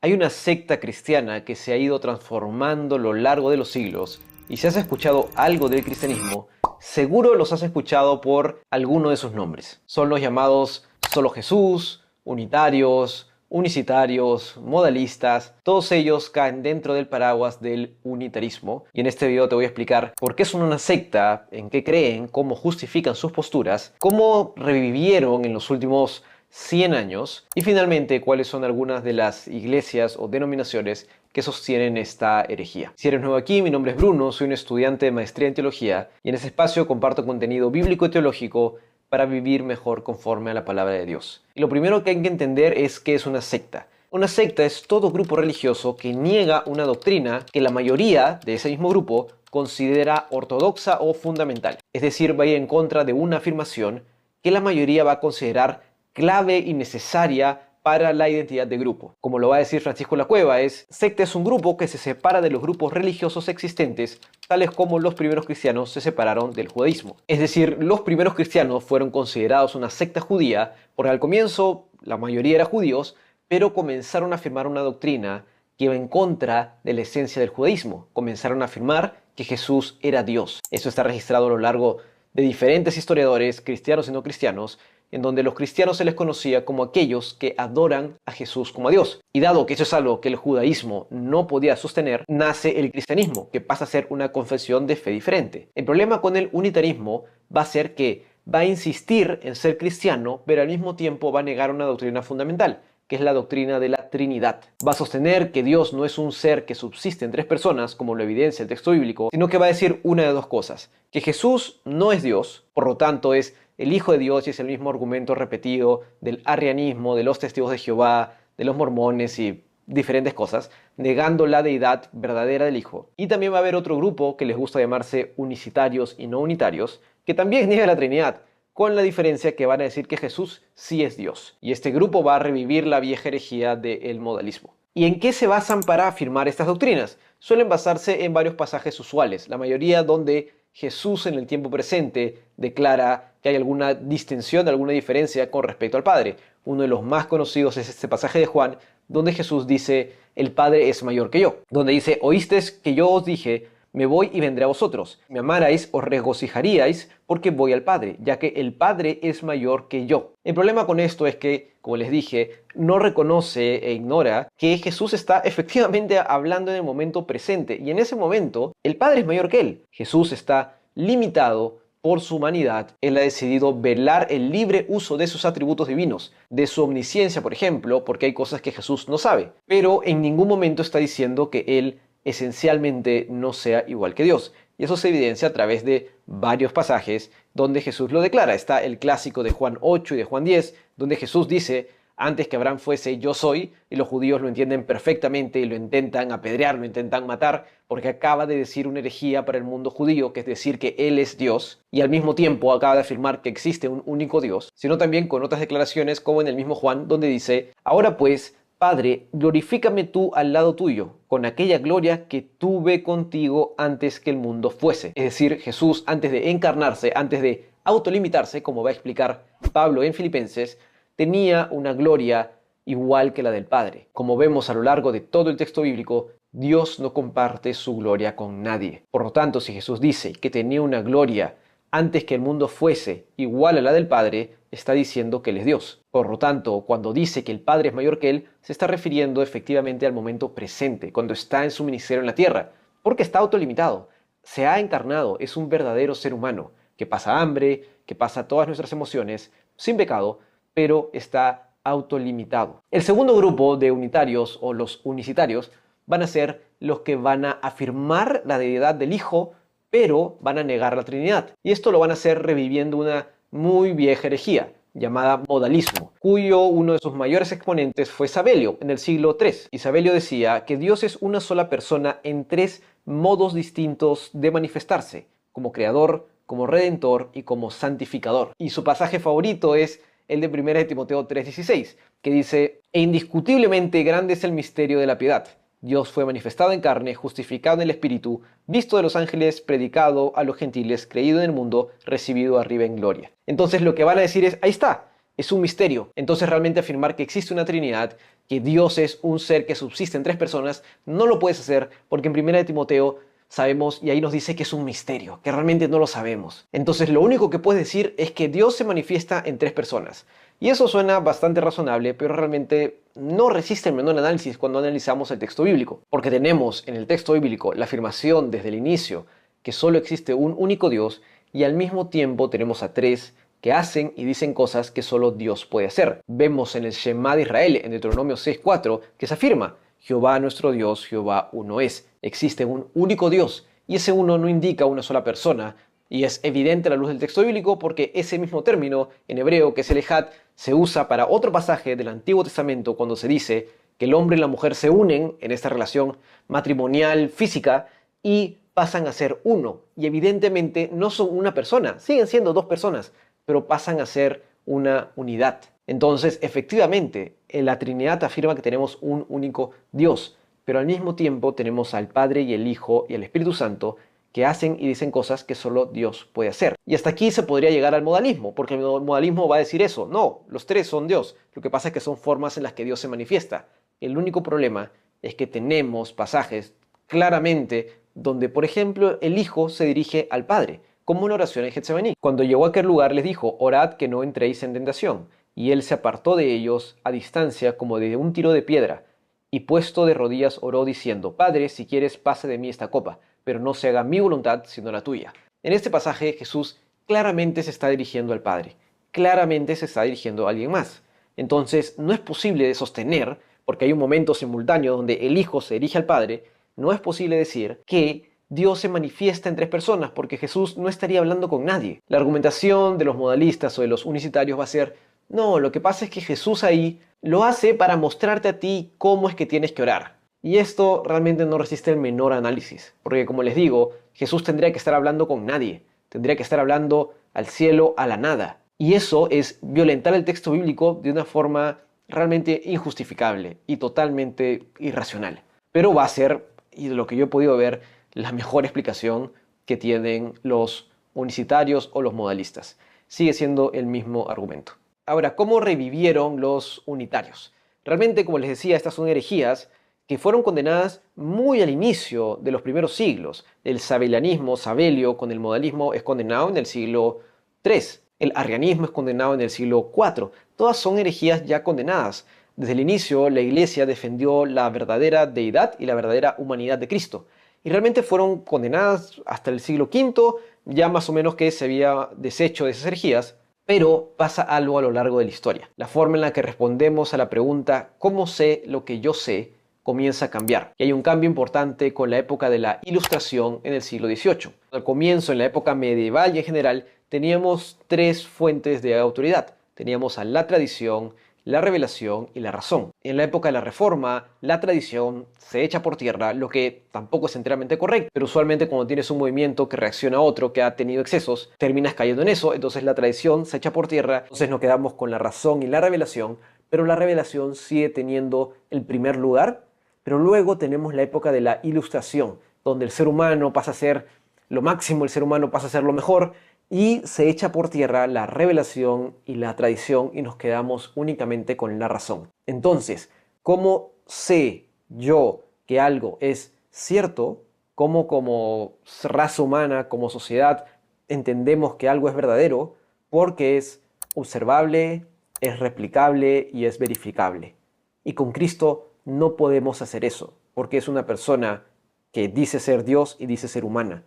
Hay una secta cristiana que se ha ido transformando a lo largo de los siglos, y si has escuchado algo del cristianismo, seguro los has escuchado por alguno de sus nombres. Son los llamados Solo Jesús, unitarios, unicitarios, modalistas. Todos ellos caen dentro del paraguas del unitarismo, y en este video te voy a explicar por qué son una secta, en qué creen, cómo justifican sus posturas, cómo revivieron en los últimos 100 años y finalmente cuáles son algunas de las iglesias o denominaciones que sostienen esta herejía. Si eres nuevo aquí, mi nombre es Bruno, soy un estudiante de maestría en teología y en este espacio comparto contenido bíblico y teológico para vivir mejor conforme a la palabra de Dios. Y lo primero que hay que entender es qué es una secta. Una secta es todo grupo religioso que niega una doctrina que la mayoría de ese mismo grupo considera ortodoxa o fundamental. Es decir, va a ir en contra de una afirmación que la mayoría va a considerar clave y necesaria para la identidad de grupo. Como lo va a decir Francisco Lacueva, secta es un grupo que se separa de los grupos religiosos existentes, tales como los primeros cristianos se separaron del judaísmo. Es decir, los primeros cristianos fueron considerados una secta judía porque al comienzo la mayoría eran judíos, pero comenzaron a afirmar una doctrina que iba en contra de la esencia del judaísmo. Comenzaron a afirmar que Jesús era Dios. Eso está registrado a lo largo de diferentes historiadores, cristianos y no cristianos, en donde los cristianos se les conocía como aquellos que adoran a Jesús como a Dios. Y dado que eso es algo que el judaísmo no podía sostener, nace el cristianismo, que pasa a ser una confesión de fe diferente. El problema con el unitarismo va a ser que va a insistir en ser cristiano, pero al mismo tiempo va a negar una doctrina fundamental, que es la doctrina de la Trinidad. Va a sostener que Dios no es un ser que subsiste en tres personas, como lo evidencia el texto bíblico, sino que va a decir una de dos cosas: que Jesús no es Dios, por lo tanto es el Hijo de Dios, y es el mismo argumento repetido del arrianismo, de los testigos de Jehová, de los mormones y diferentes cosas, negando la deidad verdadera del Hijo. Y también va a haber otro grupo que les gusta llamarse unicitarios y no unitarios, que también niega la Trinidad, con la diferencia que van a decir que Jesús sí es Dios. Y este grupo va a revivir la vieja herejía del modalismo. ¿Y en qué se basan para afirmar estas doctrinas? Suelen basarse en varios pasajes usuales, la mayoría donde Jesús en el tiempo presente declara que hay alguna distinción, alguna diferencia con respecto al Padre. Uno de los más conocidos es este pasaje de Juan, donde Jesús dice: el Padre es mayor que yo. Donde dice: oísteis que yo os dije, me voy y vendré a vosotros. Me amarais, os regocijaríais, porque voy al Padre, ya que el Padre es mayor que yo. El problema con esto es que, como les dije, no reconoce e ignora que Jesús está efectivamente hablando en el momento presente, y en ese momento el Padre es mayor que él. Jesús está limitado por su humanidad. Él ha decidido velar el libre uso de sus atributos divinos, de su omnisciencia, por ejemplo, porque hay cosas que Jesús no sabe, pero en ningún momento está diciendo que él esencialmente no sea igual que Dios. Y eso se evidencia a través de varios pasajes donde Jesús lo declara. Está el clásico de Juan 8 y de Juan 10, donde Jesús dice: antes que Abraham fuese, yo soy, y los judíos lo entienden perfectamente y lo intentan apedrear, lo intentan matar, porque acaba de decir una herejía para el mundo judío, que es decir que Él es Dios, y al mismo tiempo acaba de afirmar que existe un único Dios, sino también con otras declaraciones como en el mismo Juan, donde dice: ahora pues, Padre, glorifícame tú al lado tuyo, con aquella gloria que tuve contigo antes que el mundo fuese. Es decir, Jesús, antes de encarnarse, antes de autolimitarse, como va a explicar Pablo en Filipenses, tenía una gloria igual que la del Padre. Como vemos a lo largo de todo el texto bíblico, Dios no comparte su gloria con nadie. Por lo tanto, si Jesús dice que tenía una gloria antes que el mundo fuese igual a la del Padre, está diciendo que Él es Dios. Por lo tanto, cuando dice que el Padre es mayor que Él, se está refiriendo efectivamente al momento presente, cuando está en su ministerio en la tierra, porque está autolimitado, se ha encarnado, es un verdadero ser humano, que pasa hambre, que pasa todas nuestras emociones, sin pecado, pero está autolimitado. El segundo grupo de unitarios o los unicitarios van a ser los que van a afirmar la deidad del Hijo, pero van a negar la Trinidad. Y esto lo van a hacer reviviendo una muy vieja herejía llamada modalismo, cuyo uno de sus mayores exponentes fue Sabelio en el siglo III. Y Sabelio decía que Dios es una sola persona en tres modos distintos de manifestarse: como creador, como redentor y como santificador. Y su pasaje favorito es el de 1 de Timoteo 3:16, que dice: e indiscutiblemente grande es el misterio de la piedad. Dios fue manifestado en carne, justificado en el Espíritu, visto de los ángeles, predicado a los gentiles, creído en el mundo, recibido arriba en gloria. Entonces lo que van a decir es: ahí está, Es un misterio. Entonces realmente afirmar que existe una Trinidad, que Dios es un ser que subsiste en tres personas, no lo puedes hacer porque en 1 Timoteo sabemos y ahí nos dice que es un misterio, que realmente no lo sabemos. Entonces lo único que puedes decir es que Dios se manifiesta en tres personas. Y eso suena bastante razonable, pero realmente no resiste el menor análisis cuando analizamos el texto bíblico. Porque tenemos en el texto bíblico la afirmación desde el inicio que solo existe un único Dios y al mismo tiempo tenemos a tres que hacen y dicen cosas que solo Dios puede hacer. Vemos en el Shema de Israel, en Deuteronomio 6:4, que se afirma: Jehová nuestro Dios, Jehová uno es. Existe un único Dios y ese uno no indica una sola persona. Y es evidente a la luz del texto bíblico porque ese mismo término en hebreo, que es el ejad, se usa para otro pasaje del Antiguo Testamento cuando se dice que el hombre y la mujer se unen en esta relación matrimonial física y pasan a ser uno. Y evidentemente no son una persona, siguen siendo dos personas, pero pasan a ser una unidad. Entonces, efectivamente, la Trinidad afirma que tenemos un único Dios, pero al mismo tiempo tenemos al Padre y el Hijo y el Espíritu Santo que hacen y dicen cosas que solo Dios puede hacer. Y hasta aquí se podría llegar al modalismo, porque el modalismo va a decir eso: no, los tres son Dios. Lo que pasa es que son formas en las que Dios se manifiesta. El único problema es que tenemos pasajes claramente donde, por ejemplo, el Hijo se dirige al Padre, como una oración en Getsemaní. Cuando llegó a aquel lugar les dijo: orad que no entréis en tentación. Y él se apartó de ellos a distancia como de un tiro de piedra, y puesto de rodillas oró diciendo: Padre, si quieres, pase de mí esta copa, pero no se haga mi voluntad sino la tuya. En este pasaje Jesús claramente se está dirigiendo al Padre, claramente se está dirigiendo a alguien más. Entonces no es posible de sostener, porque hay un momento simultáneo donde el Hijo se dirige al Padre, no es posible decir que Dios se manifiesta en tres personas, porque Jesús no estaría hablando con nadie. La argumentación de los modalistas o de los unicitarios va a ser: no, lo que pasa es que Jesús ahí lo hace para mostrarte a ti cómo es que tienes que orar. Y esto realmente no resiste el menor análisis, porque como les digo, Jesús tendría que estar hablando con nadie, tendría que estar hablando al cielo, a la nada. Y eso es violentar el texto bíblico de una forma realmente injustificable y totalmente irracional. Pero va a ser, y de lo que yo he podido ver, la mejor explicación que tienen los unicitarios o los modalistas. Sigue siendo el mismo argumento. Ahora, ¿cómo revivieron los unitarios? Realmente, como les decía, estas son herejías que fueron condenadas muy al inicio de los primeros siglos. El sabelianismo, Sabelio, con el modalismo es condenado en el siglo III. El arrianismo es condenado en el siglo IV. Todas son herejías ya condenadas. Desde el inicio, la Iglesia defendió la verdadera deidad y la verdadera humanidad de Cristo. Y realmente fueron condenadas hasta el siglo V, ya más o menos que se había deshecho de esas herejías. Pero pasa algo a lo largo de la historia. La forma en la que respondemos a la pregunta ¿cómo sé lo que yo sé? Comienza a cambiar. Y hay un cambio importante con la época de la Ilustración en el siglo XVIII. Al comienzo, en la época medieval y en general, teníamos tres fuentes de autoridad. Teníamos a la tradición, la revelación y la razón. En la época de la Reforma, la tradición se echa por tierra, lo que tampoco es enteramente correcto, pero usualmente cuando tienes un movimiento que reacciona a otro que ha tenido excesos, terminas cayendo en eso, entonces la tradición se echa por tierra, entonces nos quedamos con la razón y la revelación, pero la revelación sigue teniendo el primer lugar. Pero luego tenemos la época de la Ilustración, donde el ser humano pasa a ser lo máximo, el ser humano pasa a ser lo mejor, y se echa por tierra la revelación y la tradición y nos quedamos únicamente con la razón. Entonces, ¿cómo sé yo que algo es cierto? ¿Cómo como raza humana, como sociedad, entendemos que algo es verdadero? Porque es observable, es replicable y es verificable. Y con Cristo no podemos hacer eso, porque es una persona que dice ser Dios y dice ser humana.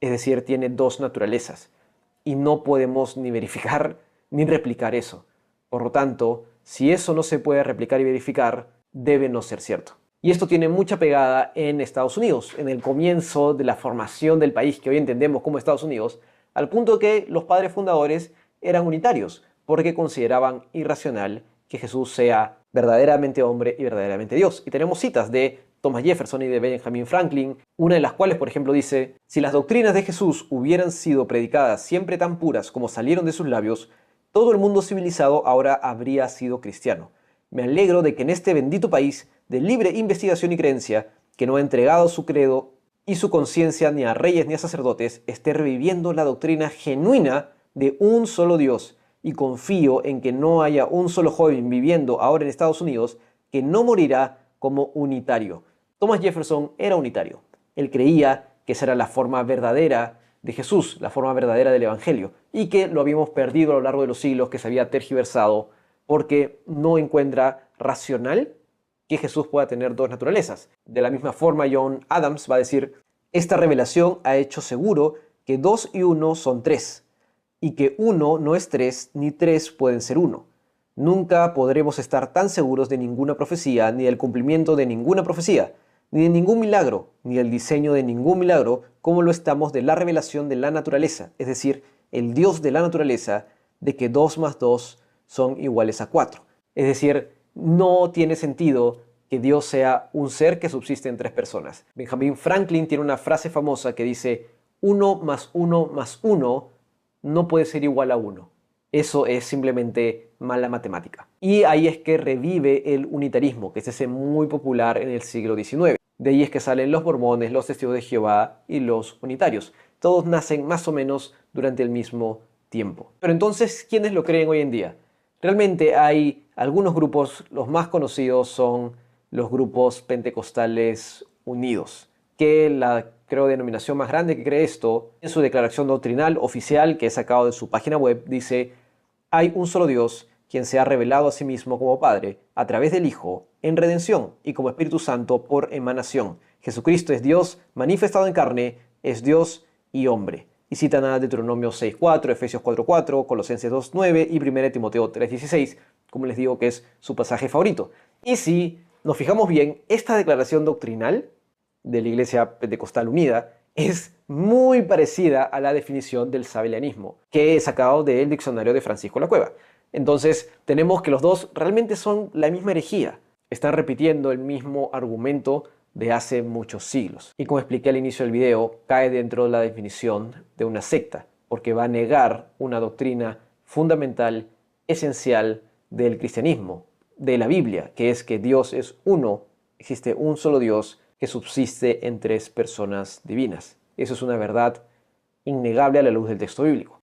Es decir, tiene dos naturalezas. Y no podemos ni verificar ni replicar eso. Por lo tanto, si eso no se puede replicar y verificar, debe no ser cierto. Y esto tiene mucha pegada en Estados Unidos, en el comienzo de la formación del país que hoy entendemos como Estados Unidos, al punto que los padres fundadores eran unitarios, porque consideraban irracional que Jesús sea verdaderamente hombre y verdaderamente Dios. Y tenemos citas de Thomas Jefferson y de Benjamin Franklin, una de las cuales, por ejemplo, dice: si las doctrinas de Jesús hubieran sido predicadas siempre tan puras como salieron de sus labios, todo el mundo civilizado ahora habría sido cristiano. Me alegro de que en este bendito país de libre investigación y creencia, que no ha entregado su credo y su conciencia ni a reyes ni a sacerdotes, esté reviviendo la doctrina genuina de un solo Dios, y confío en que no haya un solo joven viviendo ahora en Estados Unidos que no morirá como unitario. Thomas Jefferson era unitario. Él creía que esa era la forma verdadera de Jesús, la forma verdadera del Evangelio, y que lo habíamos perdido a lo largo de los siglos, que se había tergiversado porque no encuentra racional que Jesús pueda tener dos naturalezas. De la misma forma, John Adams va a decir: esta revelación ha hecho seguro que 2 y 1 son 3, y que 1 no es 3, ni 3 pueden ser 1. Nunca podremos estar tan seguros de ninguna profecía, ni del cumplimiento de ninguna profecía, ni de ningún milagro, ni del diseño de ningún milagro, como lo estamos de la revelación de la naturaleza, es decir, el Dios de la naturaleza, de que 2 más 2 son iguales a 4. Es decir, no tiene sentido que Dios sea un ser que subsiste en 3 personas. Benjamin Franklin tiene una frase famosa que dice: 1 más 1 más 1 no puede ser igual a 1. Eso es simplemente mala matemática. Y ahí es que revive el unitarismo, que es ese muy popular en el siglo XIX. De ahí es que salen los mormones, los testigos de Jehová y los unitarios. Todos nacen más o menos durante el mismo tiempo. Pero entonces, ¿quiénes lo creen hoy en día? Realmente hay algunos grupos, los más conocidos son los grupos pentecostales unidos, que la denominación más grande que cree esto, en su declaración doctrinal oficial que he sacado de su página web, dice: hay un solo Dios, quien se ha revelado a sí mismo como Padre, a través del Hijo, en redención, y como Espíritu Santo por emanación. Jesucristo es Dios manifestado en carne, es Dios y hombre. Y citan a Deuteronomio 6.4, Efesios 4.4, Colosenses 2.9 y 1 Timoteo 3.16, como les digo que es su pasaje favorito. Y si nos fijamos bien, esta declaración doctrinal de la Iglesia Pentecostal Unida es muy parecida a la definición del sabelianismo, que he sacado del diccionario de Francisco La Cueva. Entonces, tenemos que los dos realmente son la misma herejía. Están repitiendo el mismo argumento de hace muchos siglos. Y como expliqué al inicio del video, cae dentro de la definición de una secta, porque va a negar una doctrina fundamental, esencial del cristianismo, de la Biblia, que es que Dios es uno, existe un solo Dios que subsiste en 3 personas divinas. Eso es una verdad innegable a la luz del texto bíblico.